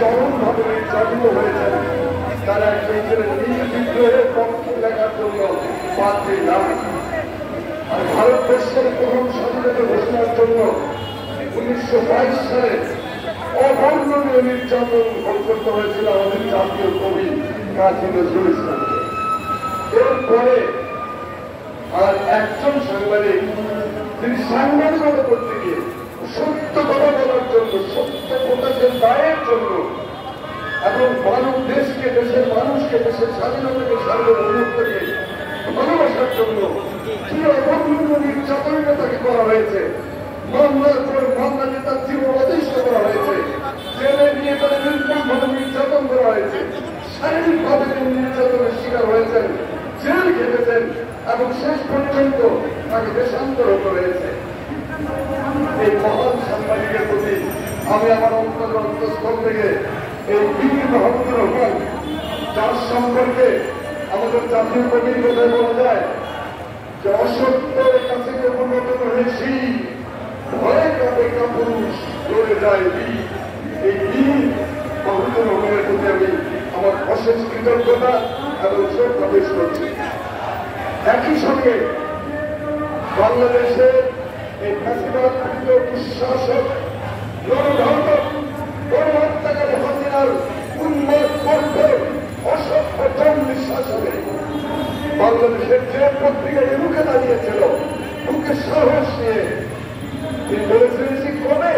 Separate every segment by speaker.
Speaker 1: চরমভাবে নির্যাতিত হয়েছেন, তারা একজন বিদ্রোহের পক্ষে লেখার জন্য পাত্রী না। আর ভারতবর্ষের প্রথম স্বাধীনতা ঘোষণার জন্য 1922 সালে অবর্ণনীয় নির্যাতন ভোগ করতে হয়েছিল আমাদের জাতীয় কবি কাজী নজরুল ইসলামকে। এরপরে আর একজন সাংবাদিক, তিনি সাংবাদিকতা করতে গিয়ে সত্য কথা বলার জন্য, সত্য প্রকাশের দায়ের জন্য এবং মানব দেশকে, দেশের মানুষকে, দেশের স্বাধীনতাকে, সার্বভৌমত্বকে ভালোবাসার জন্য কি অবর্ণনীয় নির্যাতনটা তাকে করা হয়েছে। মামলার পর মামলা দিয়ে তার জীবন অতিষ্ঠ করা হয়েছে, জেলে নিয়ে তাদের নির্মমভাবে নির্যাতন করা হয়েছে, শারীরিকভাবে তিনি নির্যাতনের শিকার হয়েছেন, জেল খেটেছেন এবং শেষ পর্যন্ত তাকে দেশান্তর হতে হয়েছে। এই মহান সাংবাদিকের প্রতি আমি আমার অন্তঃস্থল থেকে এই বীর মাহমুদুর রহমান, যার সম্পর্কে আমাদের জাতীয় কবির কথায় বলা যায় যে অসত্যের কাছে পরিণত হয়েছি, ভয়ে কাঁপে কাপুরুষ, দৌড়ে যায় বীর। এই বীর মাহমুদুর রহমানের প্রতি আমি আমার অশেষ কৃতজ্ঞতা এবং শ্রদ্ধা পেশ করছি। একই সঙ্গে বাংলাদেশের এই ফ্যাসিবাদকৃত দুঃশাসক, গণঘাতক, গণহত্যাকারী হাসিনার উন্মাদ করতে অসভ্য জঙ্গি শাসনে বাংলাদেশের যে পত্রিকায় রুখে দাঁড়িয়েছিল, মুখে সাহস নিয়ে তিনি বলেছিলেন যে কবে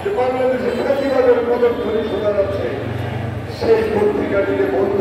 Speaker 1: যে বাংলাদেশের ফ্যাসিবাদের পদধ্বনি শোনা যাচ্ছে, সেই পত্রিকাটিকে বন্ধ